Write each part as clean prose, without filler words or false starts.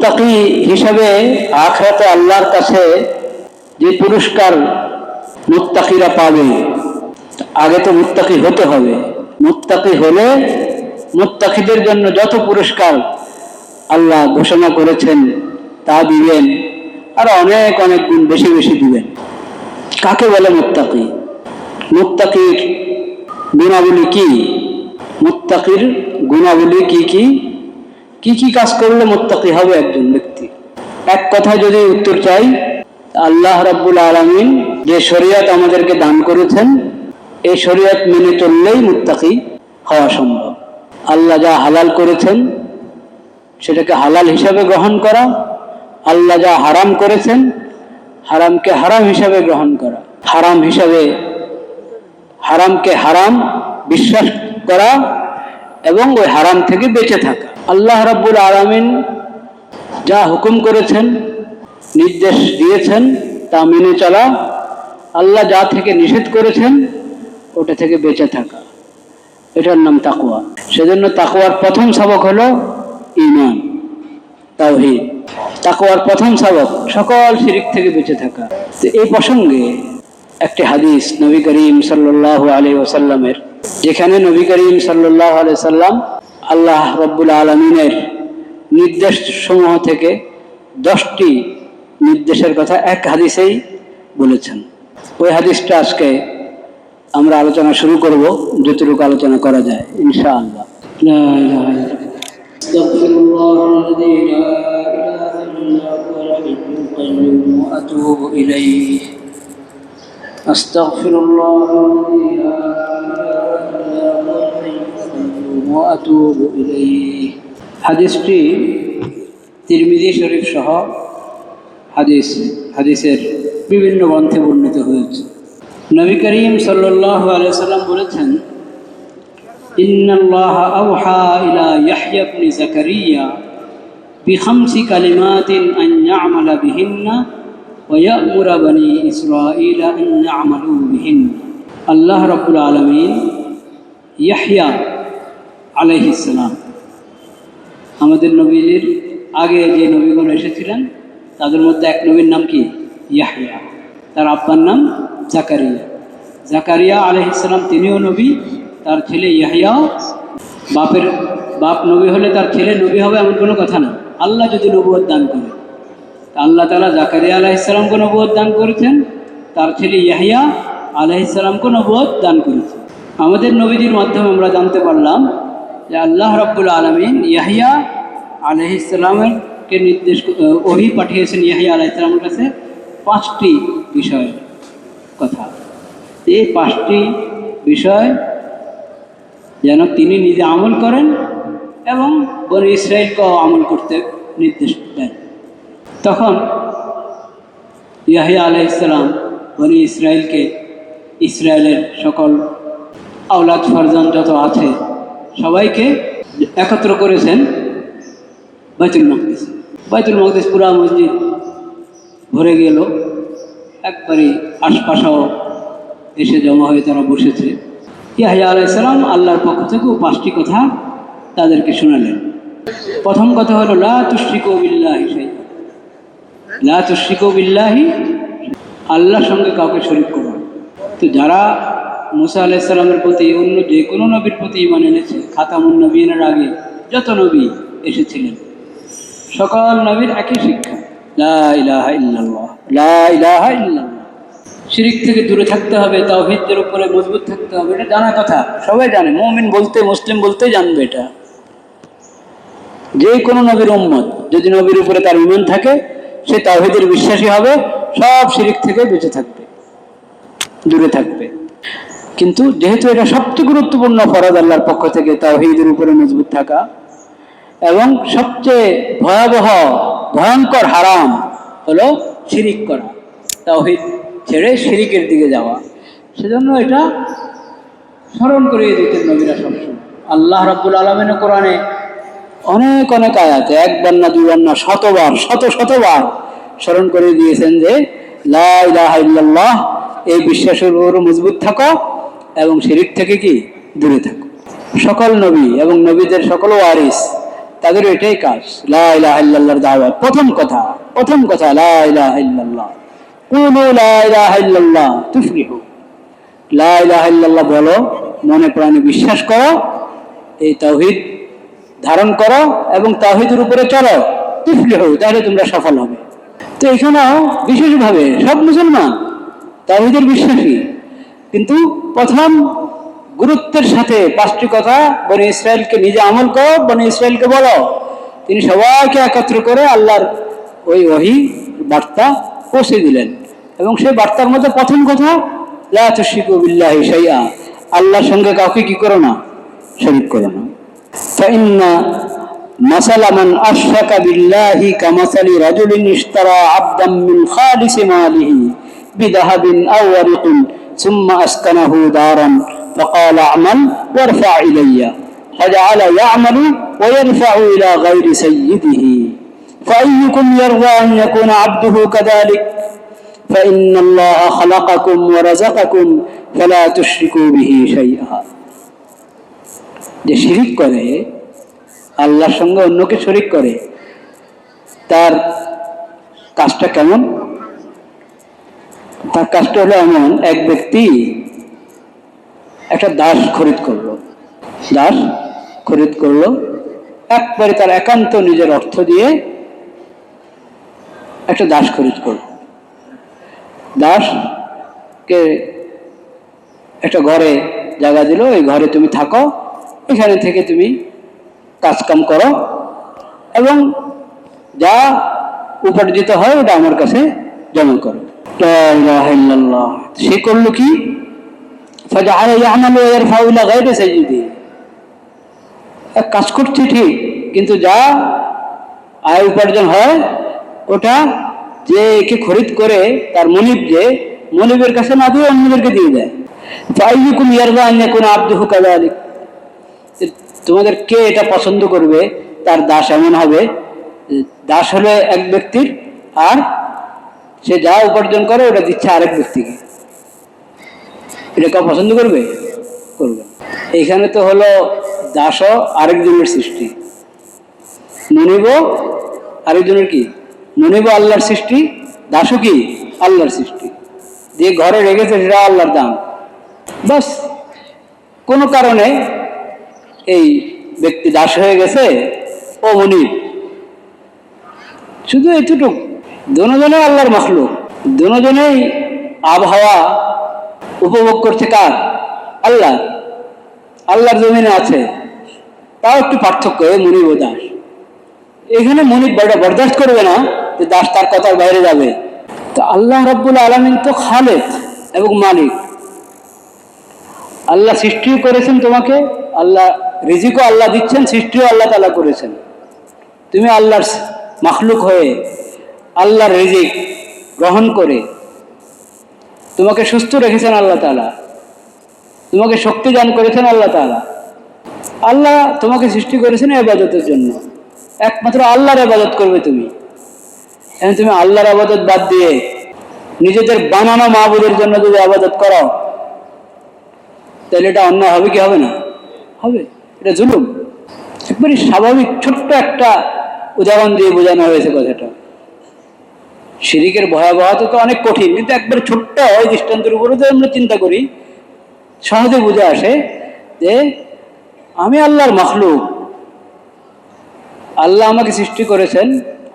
মুত্তাকি হিসাবে আখিরাতে আল্লাহর কাছে যে পুরস্কার মুত্তাকিরা পাবে, আগে তো মুত্তাকি হতে হবে। মুত্তাকি হলে মুত্তাকিদের জন্য যত পুরস্কার আল্লাহ ঘোষণা করেছেন তা দিবেন, আর অনেক অনেক গুণ বেশি বেশি দিবেন। কাকে বলে মুত্তাকি? মুত্তাকির গুণাবলী কি? মুত্তাকির গুণাবলী কি কি? কি কি কাজ করলে মুত্তাকি হবে একজন ব্যক্তি? এক কথায় যদি উত্তর চাই, আল্লাহ রাব্বুল আলামিন যে শরীয়ত আমাদেরকে দান করেছেন, এই শরীয়ত মেনে চললেই মুত্তাকি হওয়া সম্ভব। আল্লাহ যা হালাল করেছেন সেটাকে হালাল হিসাবে গ্রহণ করা, আল্লাহ যা হারাম করেছেন হারামকে হারাম হিসাবে গ্রহণ করা, হারামকে হারাম বিশ্বাস করা এবং ওই হারাম থেকে বেঁচে থাকা। আল্লাহ রাব্বুল আলামিন যা হুকুম করেছেন, নির্দেশ দিয়েছেন তা মেনে চলা, আল্লাহ যা থেকে নিষেধ করেছেন ওটা থেকে বেঁচে থাকা, এটার নাম তাকওয়া। সেজন্য তাকওয়ার প্রথম সবক হলো ঈমান, তাওহীদ। তাকওয়ার প্রথম সবক সকল শিরক থেকে বেঁচে থাকা। তো এই প্রসঙ্গে একটি হাদিস নবী করিম সাল্লাল্লাহু আলাইহি ওয়াসাল্লামের, যেখানে নবী করিম সাল্লাল্লাহু আলাইহি ওয়াসাল্লাম আল্লাহ রাব্বুল আলামিনের নির্দেশ সমূহ থেকে 10টি নির্দেশের কথা এক হাদিসেই বলেছেন। ওই হাদিসটা আজকে আমরা আলোচনা শুরু করব, যতটুকু আলোচনা করা যায় ইনশাআল্লাহ। লা ইলাহা আস্তাগফিরুল্লাহাল্লাযী লা ইলাহা ইল্লা হুয়াল হাইয়ুল কাইয়্যুম ওয়া আতুবু ইলাইহি। আস্তাগফিরুল্লাহাল্লাযী লা ইলাহা ইল্লা হুয়াল হাইয়ুল কাইয়্যুম ওয়া আতুবু ইলাইহি। হাদিসটি তিরমিজি শরীফ সহ হাদিসের বিভিন্ন গ্রন্থে বর্ণিত হয়েছে। নবী করিম সাল্লাল্লাহু আলাইহি সাল্লাম বলেছেন, ইন্নাল্লাহা আওহা ইলা ইয়াহইয়া ইবনে যাকারিয়া বিখামসি কালিমাতিন আন ইয়া'মালা বিহিন্না ওয়া ইয়া'মুরা বনি ইসরাঈলা আন ইয়া'মালু বিহিন্না। আল্লাহ রাব্বুল আলামিন ইয়াহইয়া আলাইহিস সালাম, আমাদের নবীর আগে যে নবীগণ এসেছিলেন তাদের মধ্যে এক নবীর নাম কি? ইয়াহইয়া। তার আব্বার নাম জাকারিয়া। জাকারিয়া আলাইহিস সালাম তিনিও নবী, তার ছেলে ইয়াহইয়াও। বাপ নবী হলে তার ছেলে নবী হবে এমন কোনো কথা না। আল্লাহ যদি নবুয়ত দান করে, আল্লাহ তাআলা জাকারিয়া আলাইহিস সালামকে নবুয়ত দান করেছেন, তার ছেলে ইয়াহইয়া আলাইহিস সালামকে নবুয়ত দান করেছেন। আমাদের নবীদের মাধ্যমে আমরা জানতে পারলাম যে আল্লাহ রাব্বুল আলামিন ইয়াহইয়া আলাইহিস সালামকে ওহী পাঠিয়েছেন ইয়াহইয়া আলাইহিস সালামের কাছে 5টি বিষয়ের কথা। এই 5টি বিষয় যেন তিনি নিজে আমল করেন এবং বনি ইসরাইলকেও আমল করতে নির্দেশ দেন। তখন ইয়াহইয়া আলাইহিস সালাম বনি ইসরাইলকে, ইসরায়েলের সকল আওলাদ ফারজান যত আছে সবাইকে একত্র করেছেন বাইতুল মাকদিস। পুরা মসজিদ ভরে গেল, একবারই আশপাশাও এসে জমা হয়ে তারা বসেছে। ইয়াহইয়া আলাইহিস সালাম আল্লাহর পক্ষ থেকেও 5টি কথা তাদেরকে শোনালেন। প্রথম কথা হলো লা তুশরিকু বিল্লাহি শাইআ, লা তুশরিকু বিল্লাহি, আল্লাহর সঙ্গে কাউকে শরীক করো না। তো যারা মুসা আলাইহিস সালামের প্রতি অন্য যে কোনো নবীর প্রতি ঈমান এনেছে, খাতামুন নবীনের আগে যত নবী এসেছিলেন সকল নবীর একই শিক্ষা, লা ইলাহা ইল্লাল্লাহ, লা ইলাহা ইল্লাল্লাহ। শিরক থেকে দূরে থাকতে হবে, তাওহীদের উপরে মজবুত থাকতে হবে, এটা জানা কথা, সবাই জানে। মুমিন বলতে, মুসলিম বলতে জানবে এটা। যে কোনো নবীর উম্মত যদি নবীর উপরে তার ঈমান থাকে, সে তাওহীদের বিশ্বাসী হবে, সব শিরক থেকে বেঁচে থাকবে, দূরে থাকবে। কিন্তু যেহেতু এটা সবচেয়ে গুরুত্বপূর্ণ ফরজ আল্লাহর পক্ষ থেকে তাওহীদের উপরে মজবুত থাকা, এবং সবচেয়ে ভয়ঙ্কর হারাম হলো শিরিক করা, তাওহীদ ছেড়ে শিরিকের দিকে যাওয়া, সেজন্য এটা স্মরণ করিয়ে দিতেন নবীরা সবসময়। আল্লাহ রাব্বুল আলামিনের কোরআনে অনেক অনেক আয়াতে, একবার না দুইবার না, শতবার স্মরণ করে দিয়েছেন যে লা ইলাহা ইল্লাল্লাহ, এই বিশ্বাসের উপর মজবুত থাকো এবং শিরিক থেকে কি দূরে থাকো। সকল নবী এবং নবীদের সকল ওয়ারিস তাদের এটাই কাজ, লা ইলাহা ইল্লাল্লাহর দাওয়াত। প্রথম কথা লা ইলাহা ইল্লাল্লাহ, কুলু লা ইলাহা ইল্লাল্লাহ তুফলিহু। লা ইলাহা ইল্লাল্লাহ বলো, মনে প্রাণে বিশ্বাস করো, এই তাওহীদ ধারণ করো এবং তাওহীদের উপরে চলো, তুফলিহু, তাহলে তোমরা সফল হবে। তো এখানেও বিশেষভাবে সব মুসলমান তাওহীদের বিশ্বাসী, কিন্তু প্রথম গুরুত্বের সাথে 5টি কথা বনি ইসরায়েলকে নিজে আমল করো, বনি ইসরায়েলকে বলো। তিনি সবাইকে একত্র করে আল্লাহর ওই ওহী বার্তা পৌঁছে দিলেন, এবং সেই বার্তার মধ্যে প্রথম কথা, লা তুশরিকু বিল্লাহি শাইআ, আল্লাহর সঙ্গে কাউকে কি করো না, শরীক করো না। ফাইন্না মাসালা মান আশরাকা বিল্লাহি কামাসালি রাজুলিন ইশতারা আবদাম মিন খালিসি মালিহি বিযাহাবিন আও ওয়ারিকিন সুম্মা আসকানাহু দারান فقال اعمل وارفع إلي فجعل يعمل ويرفع إلى غير سيده فأيكم يرضى أن يكون عبده كذلك فإن الله خلقكم ورزقكم فلا تشركوا به شيئا। যে শিরিক করে, আল্লাহর সঙ্গে অন্যকে শরীক করে, তার কাজটা কেমন? তার কাজটা হলো এমন, এক ব্যক্তি একটা দাস খরিদ করলো, একবারে তার একান্ত নিজের অর্থ দিয়ে একটা দাস খরিদ করলো। দাসকে একটা ঘরে জায়গা দিল, এই ঘরে তুমি থাকো, এখানে থেকে তুমি কাজকাম করো এবং যা উপার্জিত হয় ওটা আমার কাছে জমা করো। লা ইলাহা ইল্লাল্লাহ। সে করলো কি? এক কাজ করছে ঠিক, কিন্তু যা আয় উপার্জন হয় ওটা যে একে খরিদ করে তার মনিবের কাছে না দিয়ে অন্যদেরকে দিয়ে দেয়। তোমাদের কে এটা পছন্দ করবে তার দাস এমন হবে? দাস হলো এক ব্যক্তির, আর সে যা উপার্জন করে ওটা দিচ্ছে আরেক ব্যক্তিকে। এটা কেউ পছন্দ করবে? এইখানে তো হলো দাসও আরেকজনের সৃষ্টি, মনিবও আরেকজনের কি, মনিবও আল্লাহর সৃষ্টি, দাসও কি আল্লাহর সৃষ্টি। যে ঘরে রেখেছে সেটা আল্লাহর দান। বাস কোনো কারণে এই ব্যক্তি দাস হয়ে গেছে, ও মনিব, শুধু এতটুকু। দুজনে আল্লাহর মাখলুক, দুজনেই আবহাওয়া উপভোগ করছে কার? আল্লাহর জমিনে আছে, তাও একটু পার্থক্য, মনিব ও দাস। এখানে মনিব বরদাস্ত করবে না যে দাস তার কথার বাইরে যাবে। তো আল্লাহ রাব্বুল আলামিন তো খালেক এবং মালিক। আল্লাহ সৃষ্টিও করেছেন তোমাকে, আল্লাহ রিজিকও আল্লাহ দিচ্ছেন, সৃষ্টিও আল্লাহ তাআলা করেছেন। তুমি আল্লাহর মাখলুক হয়ে আল্লাহর রিজিক গ্রহণ করে তোমাকে সুস্থ রেখেছেন আল্লাহ তাআলা, তোমাকে শক্তি দান করেছেন আল্লাহ তাআলা। আল্লাহ তোমাকে সৃষ্টি করেছেন ইবাদতের জন্য, একমাত্র আল্লাহর ইবাদত করবে তুমি। এখন তুমি আল্লাহর ইবাদত বাদ দিয়ে নিজেদের বানানো মাবুদের জন্য যদি ইবাদত করো, তাহলে এটা অন্যায় হবে কি হবে না? হবে। এটা জুলুম। একবারে স্বাভাবিক ছোট্ট একটা উদাহরণ দিয়ে বোঝানো হয়েছে কথাটা। শিরিকের ভয়াবহতা তো অনেক কঠিন, কিন্তু একবারে ছোট্ট ওই দৃষ্টান্তের উপরে যদি আমরা চিন্তা করি, সহজে বুঝে আসে যে আমি আল্লাহর মাখলুক, আল্লাহ আমাকে সৃষ্টি করেছেন,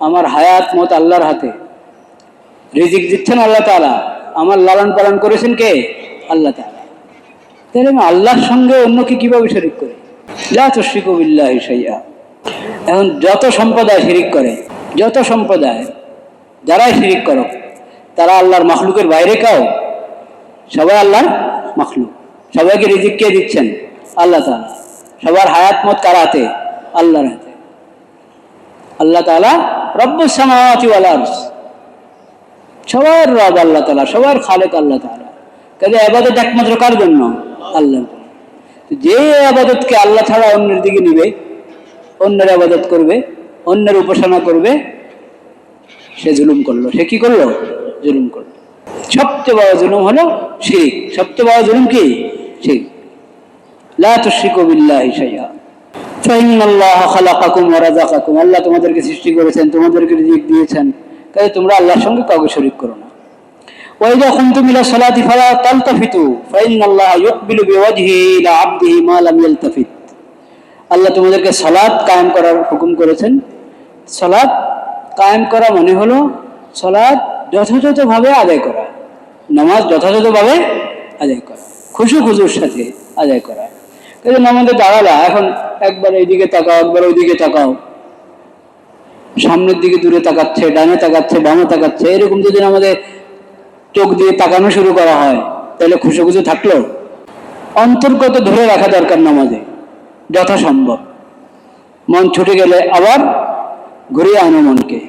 আমার হায়াত মত আল্লাহর হাতে, রিজিক দিচ্ছেন আল্লাহ তাআলা, আমার লালন পালন করেছেন কে? আল্লাহ তাআলা। তাহলে আমি আল্লাহর সঙ্গে অন্যকে কিভাবে শরীক করি? লা তুশরিকু বিল্লাহি শাইআ। এখন যত সম্প্রদায় শিরিক করে, যত সম্প্রদায় যারাই শিরিক করো, তারা আল্লাহর মাখলুকের বাইরে কাও, সবাই আল্লাহর মাখলুক। সবাইকে রিজিক কে দিচ্ছেন? আল্লাহ তাআলা। সবার হায়াত মত কার হাতে? আল্লাহর হাতে। আল্লাহ তাআলা রব্বুস সামাওয়াতি ওয়াল আরদ, সবার রব আল্লাহ তাআলা, সবার খালেক আল্লাহ তাআলা। কাজে ইবাদত একমাত্র কার জন্য? আল্লাহর জন্য। যে ইবাদতকে আল্লাহ ছাড়া অন্যের দিকে নিবে, অন্যের ইবাদত করবে, অন্যের উপাসনা করবে, সে জুলুম করলো। সে কি করলো? জুলুম করলো। সবচেয়ে বড় জুলুম হলো শিরক। সবচেয়ে বড় জুলুম কি? শিরক। লা তুশরিকু বিল্লাহি শাইআ। ফাইনাল্লাহ খালাকাকুম ওয়া রাযাকাকুম, আল্লাহ তোমাদেরকে সৃষ্টি করেছেন, তোমাদেরকে রিজিক দিয়েছেন, কাজে তোমরা আল্লাহর সঙ্গে কাউকে শরীক করো না। ওয়া ইযা কুনতুম ইলা সালাতি ফালা তালতাফিতু ফাইনাল্লাহা ইউকবিলু বিওয়াজহিহি ইলা আবদিহি মা লাম ইয়ালতাফিত। আল্লাহ তোমাদেরকে সালাত কায়েম করার হুকুম করেছেন। সালাত কায়েম করা মানে হলো সালাত যথাযথভাবে আদায় করা, নামাজ যথাযথভাবে আদায় করা, খুজুর সাথে আদায় করা। কাজে নামাজে দাঁড়ালা, এখন একবার এইদিকে তাকাও, একবার ওইদিকে তাকাও, সামনের দিকে দূরে তাকাচ্ছে, ডানে তাকাচ্ছে, বামে তাকাচ্ছে, এরকম যদি আমাদের চোখ দিয়ে তাকানো শুরু করা হয় তাহলে খুশু থাকলো? অন্তর্গত ধরে রাখা দরকার নামাজে যথাসম্ভব। মন ছুটে গেলে আবার ঘুরিয়ে আনো মনকে।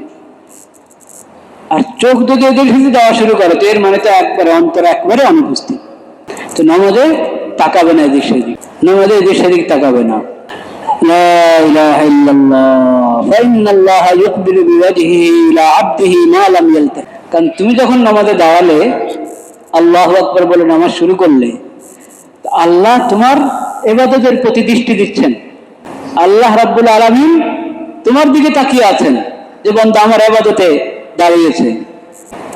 আর চোখ যদি এদের সাথে দেওয়া শুরু করে তো এর মানে তো একবারে অন্তর একবারে অনুপস্থিত। তো নামাজে তাকাবে না এদিক সেদিক, নামাজে এদিক সেদিক তাকাবে না। লা ইলাহা ইল্লাল্লাহ ফাইনাল্লাহা ইউকবিলু বিওয়াজহিহি ইলা আবদিহি মা লাম ইয়ালতাফিত। কারণ তুমি যখন নামাজে দাঁড়ালে, আল্লাহু আকবার বলে নামাজ শুরু করলে, আল্লাহ তোমার ইবাদতের প্রতি দৃষ্টি দিচ্ছেন। আল্লাহ রাব্বুল আলামিন তোমার দিকে তাকিয়ে আছেন যে বান্দা আমার ইবাদতে দাঁড়িয়েছে,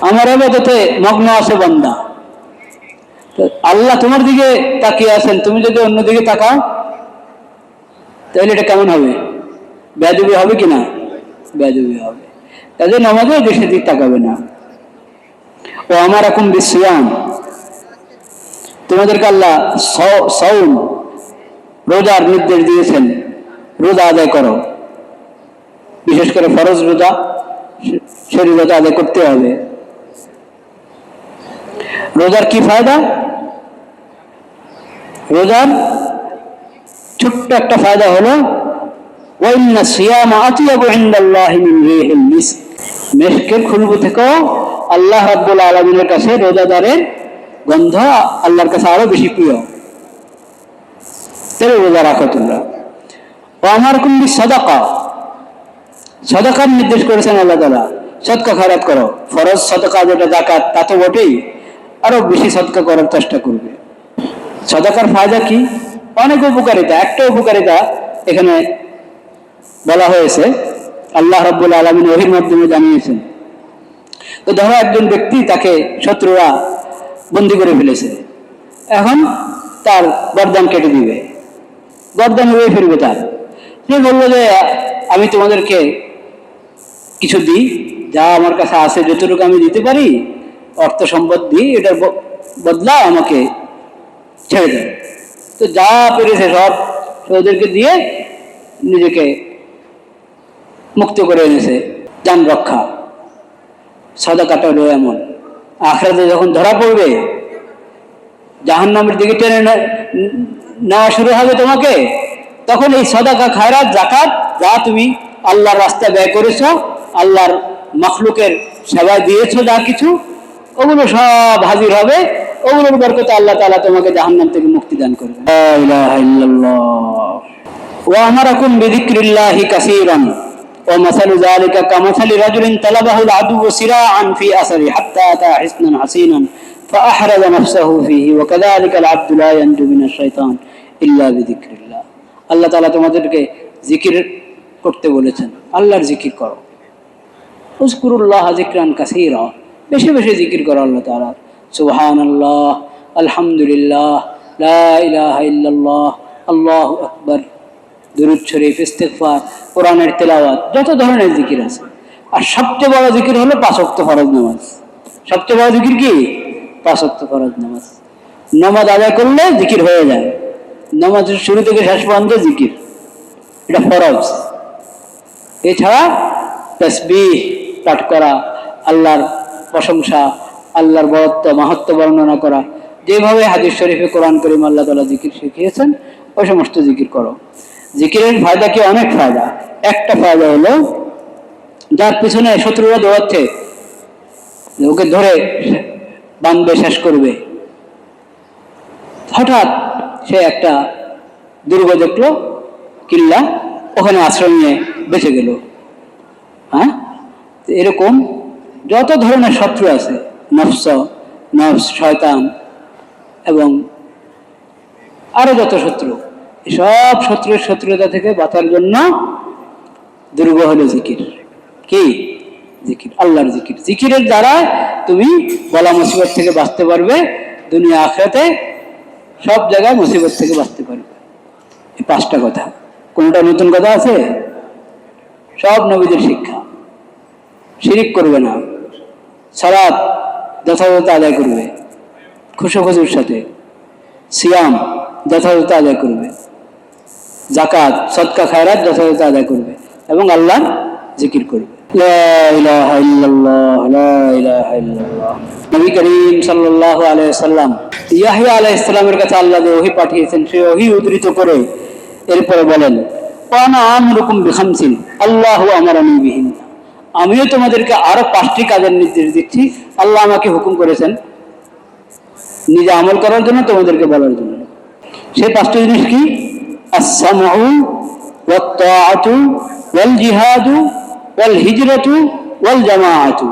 আমার ইবাদতে মগ্ন আছে বান্দা। আল্লাহ তোমার দিকে তাকিয়ে আছেন, তুমি যদি অন্যদিকে তাকাও তাহলে এটা কেমন হবে? বেয়াদবি হবে কিনা? বেয়াদবি হবে। তাদের নামাজে দেশের দিক তাকাবে না। ও আমার এখন বিসিয়াম, তোমাদেরকে আল্লাহ সাওম রোজার নির্দেশ দিয়েছেন, রোজা আদায় করো। বিশেষ করে ফরজ রোজা, সেই রোজা আদায় করতে হবে। রোজার কি ফায়দা? রোজার ছোট্ট একটা ফায়দা হলো ওয়াইন্না সিয়ামা আতিয়াবু ইনদাল্লাহি মিন রিহিল মিস্ক, মিস্কের খুশবু থেকেও আল্লাহ রাব্বুল আলামিনের কাছে রোজাদারের গন্ধ আল্লাহর কাছে আরো বেশি প্রিয়। তাহলে রোজা রাখো তোমরা। ও আমার কুম্বি সাদাকা, সাদাকার নির্দেশ করেছেন আল্লাহ তাআলা। সদকা খয়রাত করো। ফরজ সাদাকা যেটা যাকাত তা তো বটেই, আরো বেশি সদকা করার চেষ্টা করবে। সাদাকার ফায়দা কি? অনেক উপকারিতা। একটা উপকারিতা এখানে বলা হয়েছে, আল্লাহ রাব্বুল আলামিন ওহীর মাধ্যমে জানিয়েছেন। তো ধরো একজন ব্যক্তি, তাকে শত্রুরা বন্দী করে ফেলেছে, এখন তার গর্দান কেটে দিবে, গর্দান উড়িয়ে ফিরবে তার। সে বললো যে আমি তোমাদেরকে কিছু দিই, যা আমার কাছে আছে যতটুকু আমি দিতে পারি, অর্থ সম্পদ দিই, এটার বদলা আমাকে ছেড়ে দেয়। তো যা পেরেছে সব ওদেরকে দিয়ে নিজেকে মুক্ত করে এনেছে, জান রক্ষা। সাদাকাটা হলো এমন, আখিরাতে যখন ধরা পড়বে, জাহান্নামের দিকে টেনে নেওয়া শুরু হবে তোমাকে, তখন এই সাদাকা খায়রাত যাকাত যা তুমি আল্লাহর রাস্তায় ব্যয় করেছো, আল্লাহর মাখলুকের সেবায় দিয়েছো, যা কিছু ওগুলো সব হাজির হবে। ওগুলোর বরকতে আল্লাহ তাআলা তোমাকে জাহান্নাম থেকে মুক্তি দান করবেন। লা ইলাহা ইল্লাল্লাহ। ওয়া আমারাকুম বিযিকরিল্লাহি কাসীরান ওয়া মাসালু যালিকা কামাসালি রাজুলিন তালাবাহুল আদুওয়ু সিরাআন ফি আসরি হাত্তা আতা হিসনান হাসিনান ফাআহরাজা নাফসাহু ফীহি ওয়া কাযালিকাল আবদু লা ইয়ানজু মিনাশ শাইতান ইল্লা বিযিকরিল্লাহ। আল্লাহ তাআলা তোমাদেরকে জিকির করতে বলেছেন, আল্লাহর জিকির করো। উযকুরুল্লাহ যিকরান কাসীরা, বেশি বেশি জিকির করো আল্লাহ তাআলা। সুবহানাল্লাহ, আলহামদুলিল্লাহ, লা ইলাহা ইল্লাল্লাহ, আল্লাহু আকবার, দুরূদ শরীফ, ইস্তিগফার, কোরআনের তেলাওয়াত, যত ধরনের জিকির আছে। আর সবচেয়ে বড় জিকির হলো 5 ওয়াক্ত ফরজ নামাজ। সবচেয়ে বড় জিকির কি? 5 ওয়াক্ত ফরজ নামাজ। নামাজ আদায় করলে জিকির হয়ে যায়। নামাজের শুরু থেকে শেষ পর্যন্ত জিকির, এটা ফরজ। এছাড়া তাসবিহ পাঠ করা, আল্লাহর প্রশংসা, আল্লাহর বড়ত্ব মাহাত্ম্য বর্ণনা করা, যেভাবে হাদিস শরীফে কোরআন কারীম আল্লাহ তাআলা জিকির শিখিয়েছেন, ওই সমস্ত জিকির করো। জিকিরের ফায়দা কি? অনেক ফায়দা। একটা ফায়দা হলো, যার পিছনে শত্রুরা দৌড়াচ্ছে, ওকে ধরে বাঁধবে, শেষ করবে, হঠাৎ সে একটা দুর্গ দেখলো, কিল্লা, ওখানে আশ্রয় নিয়ে বেঁচে গেল। হ্যাঁ, এরকম যত ধরনের শত্রু আছে, নফস, শয়তান এবং আরো যত শত্রু, সব শত্রুর শত্রুতা থেকে বাঁচার জন্য দুর্গ হলো জিকির। কি জিকির? আল্লাহর জিকির। জিকিরের দ্বারা তুমি বলা মুসিবত থেকে বাঁচতে পারবে, দুনিয়া আখিরাতে সব জায়গায় মুসিবত থেকে বাঁচতে পারবে। এই পাঁচটা কথা, কোনটা নতুন কথা আছে? সব নবীদের শিক্ষা। শিরিক করবে না, সালাত যথাযথ আদায় করবে খুশুখুজুর সাথে, সিয়াম যথাযথ আদায় করবে, জাকাত সদকা খায়রাত যথাযথ আদায় করবে, এবং আল্লাহর জিকির করবে। লা ইলাহা ইল্লাল্লাহ, লা ইলাহা ইল্লাল্লাহ। নবী করিম সাল্লাল্লাহু আলাইহি ওয়াসাল্লাম ইয়াহইয়া আলাইহিস সালামের কাছে আল্লাহ যে ওহী পাঠিয়েছেন, সেই ওহী উদ্ধৃত করে এরপরে বলেন, ওয়ানা আমরুকুম বিখামসিন আল্লাহু আমারানি বিহিন। আমিও তোমাদেরকে আরো 5টি কাজের নির্দেশ দিচ্ছি, আল্লাহ আমাকে হুকুম করেছেন নিজে আমল করার জন্য, তোমাদেরকে বলার জন্য। সেই 5টি জিনিস কি? আস-সামউ ওয়াত তাআতু ওয়াল জিহাদু ওয়াল হিজরাতু ওয়াল জামাআতু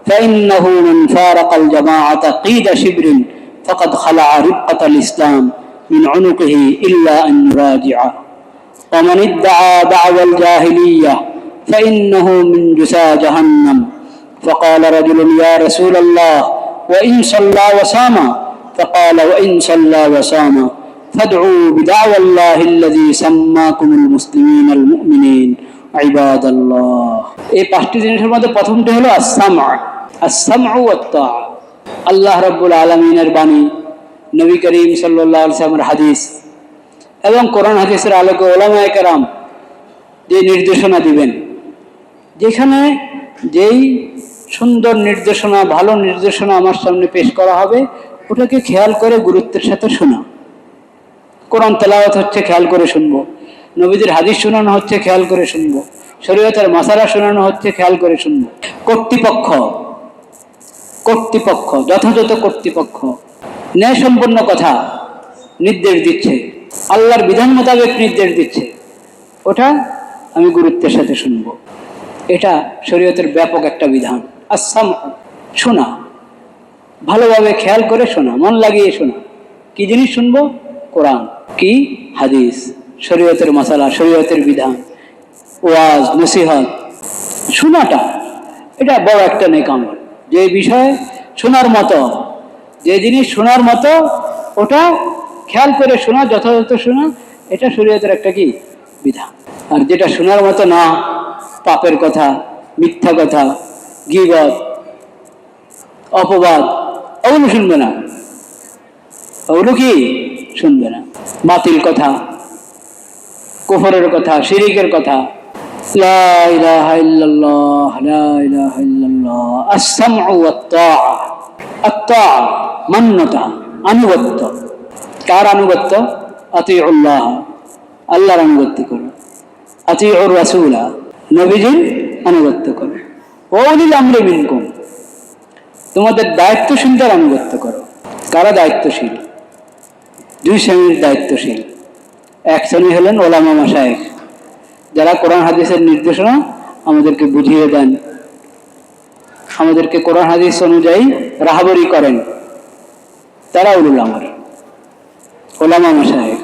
ফাইন্নাহু মান ফারাকাল জামাআতা কিদা শিবরিন ফাকাদ খালা'a রিবকাতাল ইসলাম মিন উনুকিহি ইল্লা আন ইউরাজি'a ওয়া মান ইদ্দাআ দা'ওয়াল জাহিলিয়্যাহ فإنه من جثى جهنم فقال رجل يا رسول الله وإن صلى وصام فقال وإن صلى وصام فادعوا بدعوى الله الذي سماكم المسلمين المؤمنين عباد الله। এই 5টি জিনিসের মধ্যে প্রথমটি হলো আস-সামউ ওয়াত তাআ। আল্লাহ রাব্বুল আলামিনের বাণী, নবী করিম সাল্লাল্লাহু আলাইহি ওয়াসাল্লামের হাদিস এবং কোরআন হাদিসের আলোকে উলামায়ে কেরাম যে নির্দেশনা দিবেন, যেখানে যেই সুন্দর নির্দেশনা, ভালো নির্দেশনা আমার সামনে পেশ করা হবে, ওটাকে খেয়াল করে গুরুত্বের সাথে শোনা। কোরআন তেলাওয়াত হচ্ছে, খেয়াল করে শুনবো। নবীদের হাদিস শোনানো হচ্ছে, খেয়াল করে শুনবো। শরীয়তের মাসালা শোনানো হচ্ছে, খেয়াল করে শুনবো। কর্তৃপক্ষ যথাযথ কর্তৃপক্ষ ন্যায়সম্পন্ন কথা নির্দেশ দিচ্ছে, আল্লাহর বিধান মোতাবেক নির্দেশ দিচ্ছে, ওটা আমি গুরুত্বের সাথে শুনবো। এটা শরীয়তের ব্যাপক একটা বিধান। আসাম, শোনা, ভালোভাবে খেয়াল করে শোনা, মন লাগিয়ে শোনা। কি জিনিস শুনবো? কোরআন, কি হাদিস, শরীয়তের মাসালা, শরীয়তের বিধান, ওয়াজ, নসিহত। শোনাটা এটা বড় একটা নেক আমল। যে বিষয় শোনার মতো, যে জিনিস শোনার মতো, ওটা খেয়াল করে শোনা, যথাযথ শোনা, এটা শরীয়তের একটা কি বিধান। আর যেটা শোনার মতো না, পাপের কথা, মিথ্যা কথা, গীবত, অপবাদ, ওগুলো শুনবে না। ওগুলো কি শুনবে না? বাতিল কথা, কুফরের কথা, শিরিকের কথা। লা ইলাহা ইল্লাল্লাহ, লা ইলাহা ইল্লাল্লাহ। আস-সামউ ওয়াত তাআ। আত-তাআ মান্যতা, আনুগত্য। কার আনুগত্য? আতিউল্লাহ, আল্লাহর আনুগত্য করো। আতিউর রাসূলা, নবীজির আনুগত্য করো। ওয়াউলিল আমরি মিনকুম, তোমাদের দায়িত্বশীলদের আনুগত্য করো। কারা দায়িত্বশীল? 2 শ্রেণীর দায়িত্বশীল। এক শ্রেণী হলেন ওলামা মাশায়েখ, যারা কোরআন হাদিসের নির্দেশনা আমাদেরকে বুঝিয়ে দেন, আমাদেরকে কোরআন হাদিস অনুযায়ী রাহাবরি করেন, তারা উলুল আমর, ওলামা মাশায়েখ।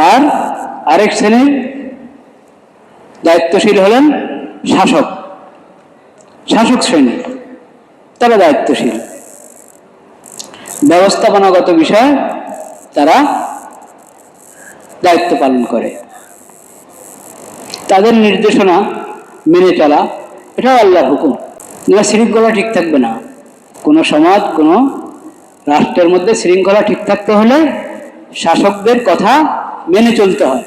আর আরেক শ্রেণীর দায়িত্বশীল হলেন শাসক শ্রেণী, তারা দায়িত্বশীল। ব্যবস্থাপনাগত বিষয়ে তারা দায়িত্ব পালন করে। তাদের নির্দেশনা মেনে চলা, এটাও আল্লাহর হুকুম। শৃঙ্খলা ঠিক থাকবে না। কোনো সমাজ, কোনো রাষ্ট্রের মধ্যে শৃঙ্খলা ঠিক থাকতে হলে শাসকদের কথা মেনে চলতে হয়।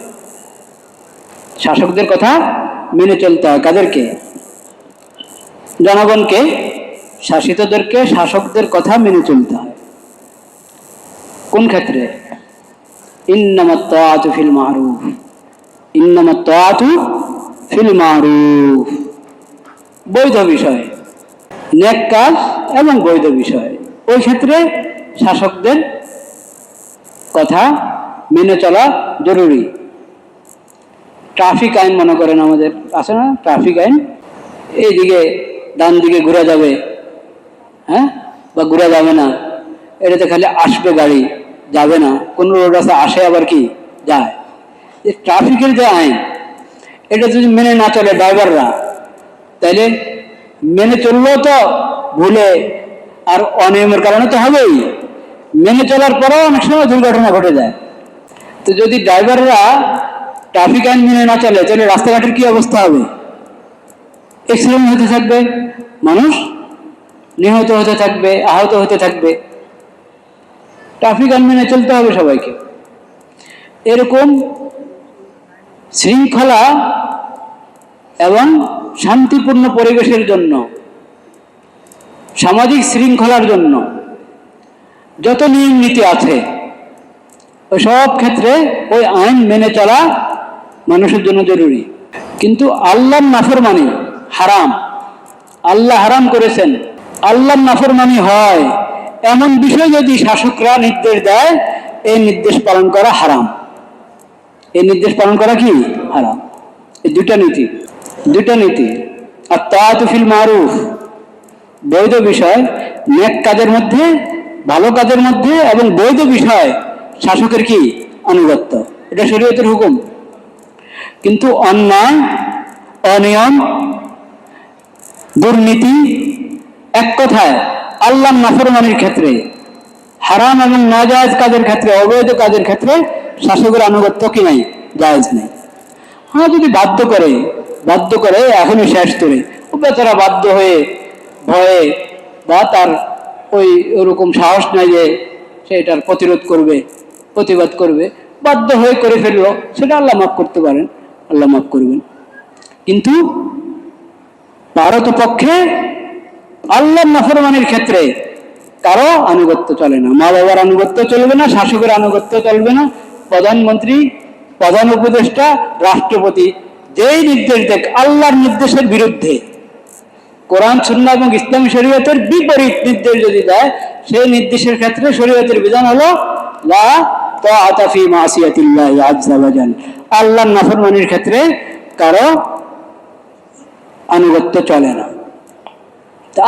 শাসকদের কথা মেনে চলতে হয়। কাদেরকে? জনগণকে, শাসিতদেরকে, শাসকদের কথা মেনে চলতে হয়। কোন ক্ষেত্রে? ইন্নামাত তাআতু ফিল মারুফ, ইন্নামাত তাআতু ফিল মারুফ। বৈধ বিষয়, নেক কাজ এবং বৈধ বিষয়, ওই ক্ষেত্রে শাসকদের কথা মেনে চলা জরুরি। ট্রাফিক আইন মনে করেন, আমাদের আছে না ট্রাফিক আইন? এইদিকে ডান দিকে ঘোরা যাবে, হ্যাঁ, বা ঘোরা যাবে না, এটাতে খালি আসবে গাড়ি, যাবে না। কোন রোড আছে আসে আবার কি যায়। যে ট্রাফিকের যে আইন, এটা যদি মেনে না চলে ড্রাইভাররা, তাইলে মেনে চললেও তো ভুলে আর অনিয়মের কারণে তো হবেই, মেনে চলার পরেও অনেক সময় দুর্ঘটনা ঘটে যায়। তো যদি ড্রাইভাররা ট্রাফিক আইন মেনে না চলে, তাহলে রাস্তাঘাটের কি অবস্থা হবে? অ্যাক্সিডেন্ট হতে থাকবে, মানুষ নিহত হতে থাকবে, আহত হতে থাকবে। ট্রাফিক আইন মেনে চলতে হবে সবাইকে। এরকম শৃঙ্খলা এবং শান্তিপূর্ণ পরিবেশের জন্য, সামাজিক শৃঙ্খলার জন্য যত নিয়ম নীতি আছে, ওই সব ক্ষেত্রে ওই আইন মেনে চলা মানুষের জন্য জরুরি। কিন্তু আল্লাহর নাফরমানি হারাম, আল্লাহ হারাম করেছেন। আল্লাহর নাফরমানি হয় এমন বিষয় যদি শাসকরা নির্দেশ দেয়, এই নির্দেশ পালন করা হারাম। এই নির্দেশ পালন করা কি হারাম। এই দুইটা নীতি আর তাআতু ফিল মারুফ, বৈধ বিষয়, নেক কাজের মধ্যে, ভালো কাজের মধ্যে এবং বৈধ বিষয় শাসকের কি আনুগত্য, এটা শরীয়তের হুকুম। কিন্তু অন্যায়, অনিয়ম, দুর্নীতি, এক কথায় আল্লাহর নাফরমানির ক্ষেত্রে, হারাম এবং নাজায়েজ কাজের ক্ষেত্রে, অবৈধ কাজের ক্ষেত্রে শাসকের আনুগত্য কি নাই, জায়েজ নেই। হ্যাঁ, যদি বাধ্য করে এখনই শেষ করে, ও বেচারা বাধ্য হয়ে ভয়ে বা তার ওরকম সাহস নাই যে সে এটার প্রতিবাদ করবে, বাধ্য হয়ে করে ফেললো, সেটা আল্লাহ মাফ করতে পারেন, আল্লাহ মাফ করবেন। কিন্তু পারতপক্ষে আল্লাহর নাফরমানির ক্ষেত্রে কারো আনুগত্য চলে না। মা বাবার আনুগত্য চলবে না, শাসকের আনুগত্য চলবে না, প্রধানমন্ত্রী, প্রধান উপদেষ্টা, রাষ্ট্রপতি যেই নির্দেশ দেখ আল্লাহর নির্দেশের বিরুদ্ধে, কোরআন সুন্নাহ এবং ইসলামী শরীয়তের বিপরীত নির্দেশ যদি দেয়, সেই নির্দেশের ক্ষেত্রে শরীয়তের বিধান হলো লা তাআতা ফি মাসিয়াতিল্লাহি আযজা ওয়া জাল। আল্লাহর নাফরমানির ক্ষেত্রে কারো আনুগত্য চলে না।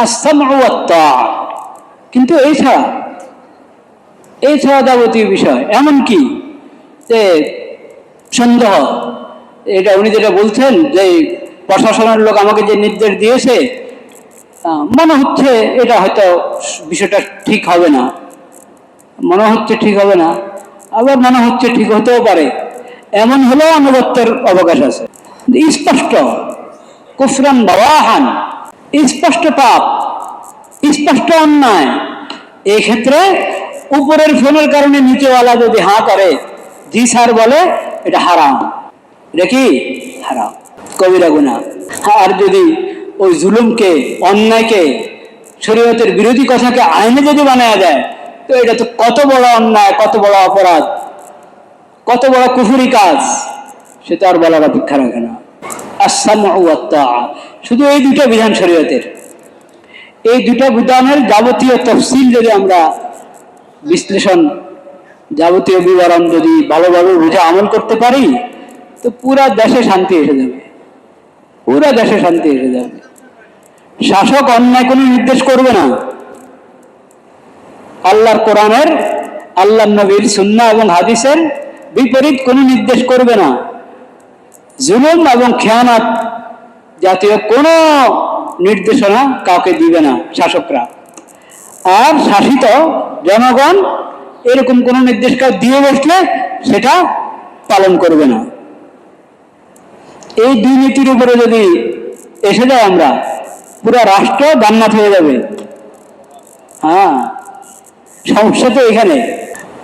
আস-সামউ ওয়াত তাআ। কিন্তু এছাড়া যাবতীয় বিষয়, এমনকি যে সন্দেহ, এটা উনি যেটা বলছেন যে প্রশাসনের লোক আমাকে যে নির্দেশ দিয়েছে, মনে হচ্ছে এটা হয়তো বিষয়টা ঠিক হবে না, আবার মনে হচ্ছে ঠিক হতেও পারে, এমন হলেও আনুগত্যের অবকাশ আছে। স্পষ্ট কুফরান বাওয়াহান, স্পষ্ট পাপ, স্পষ্ট অন্যায়, এই ক্ষেত্রে উপরের ফোনের কারণে নিচেওয়ালা যদি হাঁ করে, জি স্যার বলে, এটা হারাম, এটা কি হারাম, কবিরা গুনাহ। আর যদি ওই জুলুমকে, অন্যায়কে, শরীয়তের বিরোধী কথাকে আইনে যদি বানায় দেয়, তো এটা তো কত বড় অন্যায়, কত বড় অপরাধ, কত বড় কুফরি কাজ, সেটা আর বলার অপেক্ষা রাখে না। আস-সামউ ওয়াত তাআ, শুধু এই দুটো বিধান শরীয়তের, এই দুটো বিধানের যাবতীয় তফসিল যদি আমরা বিশ্লেষণ, যাবতীয় বিবরণ যদি ভালোভাবে বুঝে আমল করতে পারি, তো পুরা দেশে শান্তি এসে যাবে, পুরা দেশে শান্তি এসে যাবে। শাসক অন্যায় কোনো নির্দেশ করবে না, আল্লাহর কোরআনের, আল্লাহর নবীর সুন্নাহ এবং হাদিসের বিপরীত কোনো নির্দেশ করবে না, জুলুম এবং খেয়ানত জাতীয় কোনো নির্দেশনা কাউকে দিবে না শাসকরা। আর শাসিত জনগণ এরকম কোনো নির্দেশ কাউ দিয়ে বসলে সেটা পালন করবে না। এই দুই নীতির উপরে যদি এসে যায় আমরা, পুরো রাষ্ট্র জান্নাত হয়ে যাবে। হ্যাঁ, সমস্যা তো এখানে,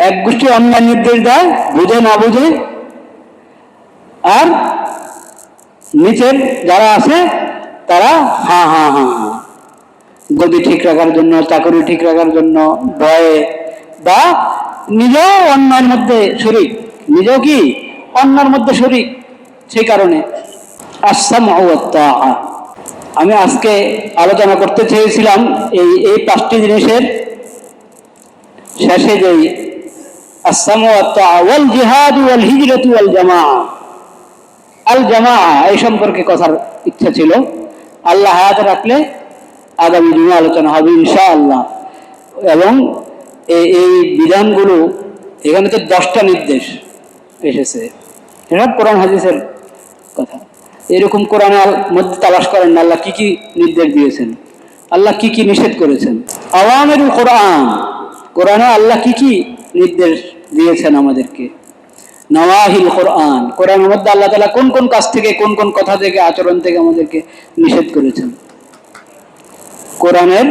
এক গোষ্ঠী অন্যায় নির্দেশ দেয়, বুঝে না বুঝে, আর নিচের যারা আছে তারা হ্যাঁ হ্যাঁ হ্যাঁ হ্যাঁ, গদি ঠিক রাখার জন্য, চাকরি ঠিক রাখার জন্য ভয়ে, বা নিজেও অন্যায়ের মধ্যে শরীক, নিজেও কি অন্যায়ের মধ্যে শরীক, সেই কারণে আস-সামউ ওয়াত তাআ। আমি আজকে আলোচনা করতে চেয়েছিলাম এই পাঁচটি জিনিসের শেষে যেই আস-সামউ ওয়াত তাআ ওয়াল জিহাদ ওয়াল হিজরাতু ওয়াল জামাআ, আল জামাআ, এই সম্পর্কে কথার ইচ্ছা ছিল। আল্লাহ হায়াত রাখলে আগামী দিনে আলোচনা হবে ইনশাআল্লাহ। এবং এই বিধানগুলো, এখানে তো 10টা নির্দেশ এসেছে, সব কোরআন হাদিসের কথা। এরকম কোরআনের মধ্যে তালাশ করেন না আল্লাহ কি কি নির্দেশ দিয়েছেন, আল্লাহ কি কি নিষেধ করেছেন। আওয়ামিরুল কোরআন, কোরআনে আল্লাহ কি কি নির্দেশ দিয়েছেন আমাদেরকে। নওয়াহিল কোরআন, কোরআনের মধ্যে আল্লাহ তাআলা কোন কোন কাজ থেকে, কোন কোন কথা থেকে, আচরণ থেকে আমাদেরকে নিষেধ করেছেন। কোরআনের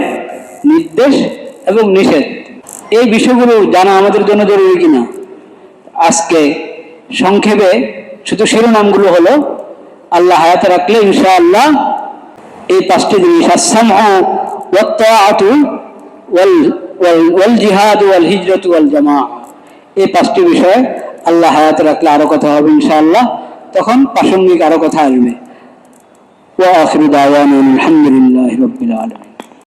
নির্দেশ এবং নিষেধ, এই বিষয়গুলো জানা আমাদের জন্য জরুরি কিনা। আজকে সংক্ষেপে শুধু শিরোনামগুলো হলো, আল্লাহ হায়াতে রাখলে ইনশাআল্লাহ এই পাঁচটি জিনিস, আস-সামউ ওয়াত তাআতু ওয়াল জিহাদ ওয়াল হিজরাতু ওয়াল জামাআ, এই পাঁচটি বিষয় আল্লাহ হায়াতে রাখলে আরো কথা হবে ইনশাআল্লাহ, তখন প্রাসঙ্গিক আরো কথা আসবে। ওয়া আখিরু দাওয়ানা আলহামদুলিল্লাহি রাব্বিল আলামিন।